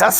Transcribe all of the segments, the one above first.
10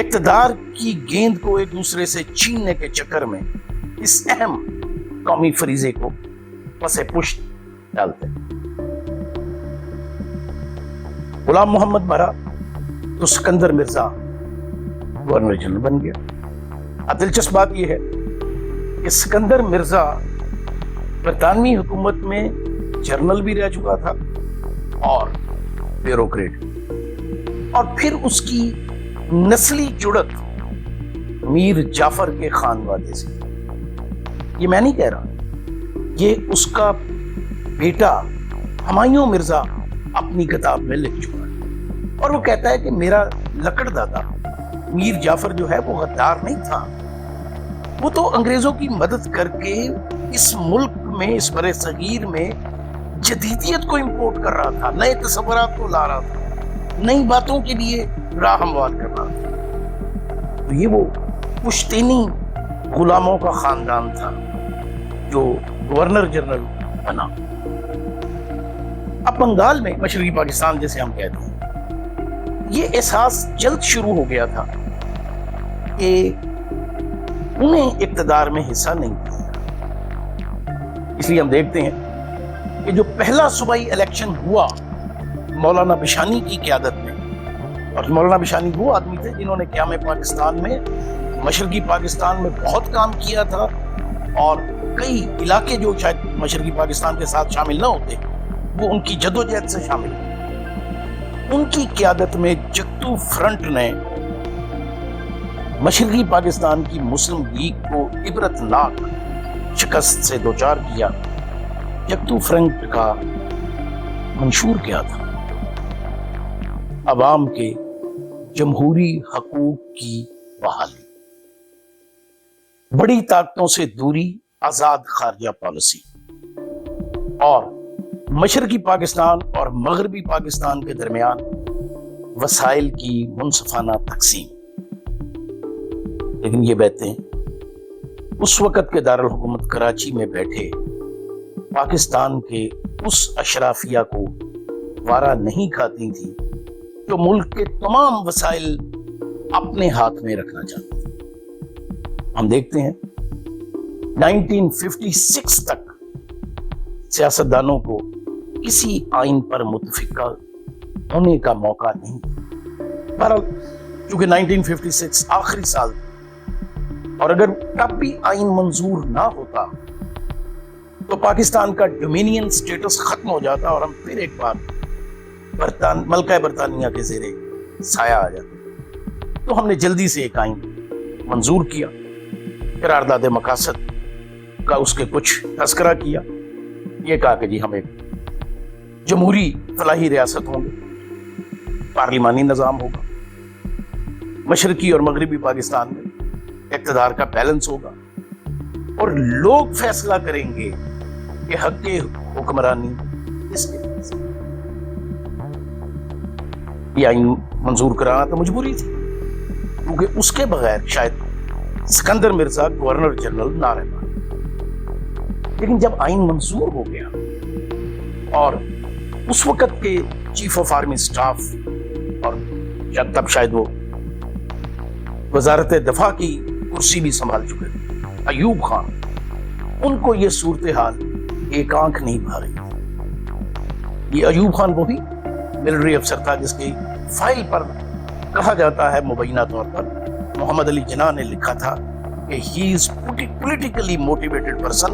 اقتدار کی گیند کو ایک دوسرے سے چھیننے کے چکر میں اس اہم قومی فریضے کو پس پشت ڈالتے ہیں۔ غلام محمد مرا تو سکندر مرزا گورنر جنرل بن گیا۔ اب دلچسپ بات یہ ہے کہ سکندر مرزا برطانوی حکومت میں جنرل بھی رہ چکا تھا اور بیوروکریٹ، اور پھر اس کی نسلی جڑت میر جعفر کے خانوادے سے۔ یہ میں نہیں کہہ رہا، یہ اس کا بیٹا ہمایوں مرزا اپنی کتاب میں لکھ چکا ہے، اور وہ کہتا ہے کہ میرا لکڑ دادا میر جعفر جو ہے وہ غدار نہیں تھا، وہ تو انگریزوں کی مدد کر کے اس ملک میں، اس برِ صغیر میں جدیدیت کو امپورٹ کر رہا تھا، نئے تصورات کو لا رہا تھا، نئی باتوں کے لیے راہ ہموار کر رہا تھا۔ تو یہ وہ پشتینی غلاموں کا خاندان تھا جو گورنر جنرل بنا۔ اب بنگال میں، مشرقی پاکستان جیسے ہم کہتے ہیں، یہ احساس جلد شروع ہو گیا تھا کہ انہیں اقتدار میں حصہ نہیں دیا۔ اس لیے ہم دیکھتے ہیں کہ جو پہلا صوبائی الیکشن ہوا مولانا بشانی کی قیادت میں، اور مولانا بشانی وہ آدمی تھے جنہوں نے قیام پاکستان میں، مشرقی پاکستان میں بہت کام کیا تھا، اور کئی علاقے جو شاید مشرقی پاکستان کے ساتھ شامل نہ ہوتے وہ ان کی جدوجہد سے شامل ہوئے۔ ان کی قیادت میں جگتو فرنٹ نے مشرقی پاکستان کی مسلم لیگ کو عبرتناک شکست سے دوچار کیا۔ جگتو فرنٹ کا منشور کیا تھا؟ عوام کے جمہوری حقوق کی بحالی، بڑی طاقتوں سے دوری، آزاد خارجہ پالیسی، اور مشرقی پاکستان اور مغربی پاکستان کے درمیان وسائل کی منصفانہ تقسیم۔ لیکن یہ باتیں اس وقت کے دارالحکومت کراچی میں بیٹھے پاکستان کے اس اشرافیہ کو وارا نہیں کھاتی تھی جو ملک کے تمام وسائل اپنے ہاتھ میں رکھنا چاہتے تھے۔ ہم دیکھتے ہیں 1956 تک سیاستدانوں کو کسی آئین پر متفق ہونے کا موقع نہیں۔ بہرحال چونکہ 1956 آخری سال، اور اگر تب بھی آئین منظور نہ ہوتا تو پاکستان کا ڈومینین سٹیٹس ختم ہو جاتا اور ہم پھر ایک بار ملکہ برطانیہ کے زیر سایہ آ جاتے۔ تو ہم نے جلدی سے ایک آئین منظور کیا، قرارداد مقاصد کا اس کے کچھ تذکرہ کیا، یہ کہا کہ جی ہم ایک جمہوری فلاحی ریاست ہوں گے، پارلیمانی نظام ہوگا، مشرقی اور مغربی پاکستان میں اقتدار کا بیلنس ہوگا، اور لوگ فیصلہ کریں گے کہ حق حکمرانی اس کے پاس۔ یہ آئین منظور کرانا تو مجبوری تھی، کیونکہ اس کے بغیر شاید سکندر مرزا گورنر جنرل نہ رہ پائے۔ لیکن جب آئین منظور ہو گیا اور اس وقت کے چیف آف آرمی سٹاف، اور تب شاید وہ وزارت دفاع کی کرسی بھی سنبھال چکے تھے، ایوب خان، ان کو یہ صورتحال ایک آنکھ نہیں بھا رہی۔ یہ ایوب خان وہی ملٹری افسر تھا جس کی فائل پر کہا جاتا ہے مبینہ طور پر محمد علی جناح نے لکھا تھا کہ he is politically motivated person,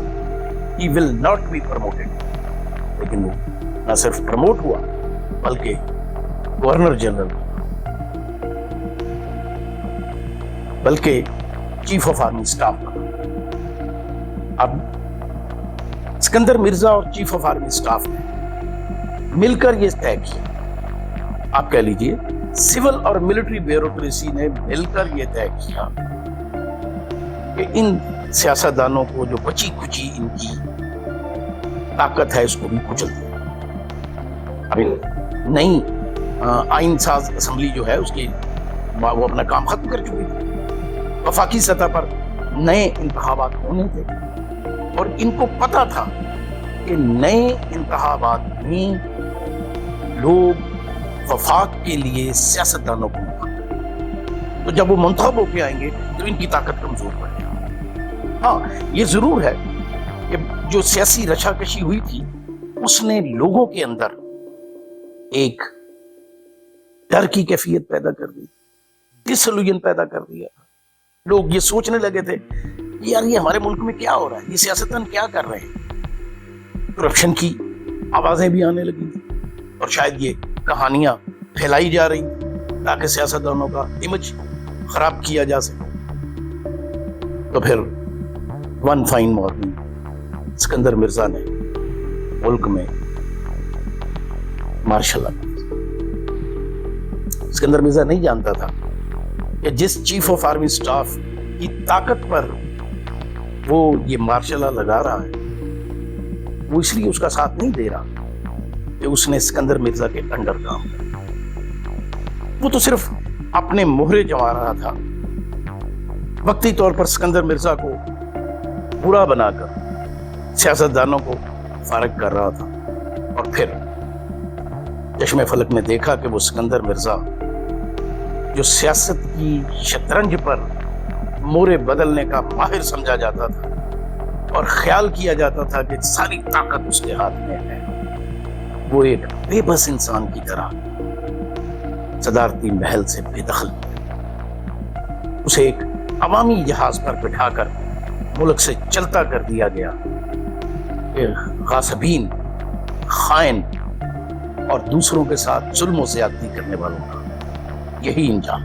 he will not be promoted۔ لیکن وہ نہ صرف پروموٹ ہوا بلکہ گورنر جنرل، بلکہ چیف آف آرمی سٹاف بنا۔ اب سکندر مرزا اور چیف آف آرمی سٹاف نے مل کر یہ طے کیا، آپ کہہ لیجئے سول اور ملٹری بیوروکریسی نے مل کر یہ طے کیا کہ ان سیاستدانوں کو جو بچی کچی ان کی طاقت ہے اس کو بھی کچل دیں۔ ابھی نئی آئین ساز اسمبلی جو ہے اس کی وہ اپنا کام ختم کر چکی تھی، وفاقی سطح پر نئے انتخابات ہونے تھے، اور ان کو پتا تھا کہ نئے انتخابات میں لوگ وفاق کے لیے سیاستدانوں کو تو جب وہ منتخب ہو کے آئیں گے تو ان کی طاقت کمزور پڑ جائے گی۔ ہاں یہ ضرور ہے کہ جو سیاسی رچاکشی ہوئی تھی اس نے لوگوں کے اندر ایک ڈر کی کیفیت پیدا کر دی، ڈس ایلوژن پیدا کر دیا۔ لوگ یہ سوچنے لگے تھے کہ یار یہ ہمارے ملک میں کیا ہو رہا ہے، یہ سیاستدان کیا کر رہے ہیں۔ کرپشن کی آوازیں بھی آنے لگی تھی اور شاید یہ کہانیاں پھیلائی جا رہی تاکہ سیاستدانوں کا امیج خراب کیا جا سکے۔ تو پھر one fine morning Iskander Mirza نے ملک میں مارشل لا۔ اسکندر مرزا نہیں جانتا تھا کہ جس چیف آف آرمی سٹاف کی طاقت پر وہ یہ مارشل لا لگا رہا ہے وہ اس لیے اس کا ساتھ نہیں دے رہا کہ اس نے اسکندر مرزا کے انڈر کام کرا، وہ تو صرف اپنے مہرے جما رہا تھا، وقتی طور پر اسکندر مرزا کو برا بنا کر سیاستدانوں کو فارغ کر رہا تھا۔ اور پھر چشم فلک نے دیکھا کہ وہ اسکندر مرزا جو سیاست کی شطرنج پر مورے بدلنے کا ماہر سمجھا جاتا تھا اور خیال کیا جاتا تھا کہ ساری طاقت اس کے ہاتھ میں ہے، وہ ایک بے بس انسان کی طرح صدارتی محل سے بے دخل اسے ایک عوامی جہاز پر بٹھا کر ملک سے چلتا کر دیا گیا کہ غاصبین، خائن اور دوسروں کے ساتھ ظلم و زیادتی کرنے والوں کا یہی انجام۔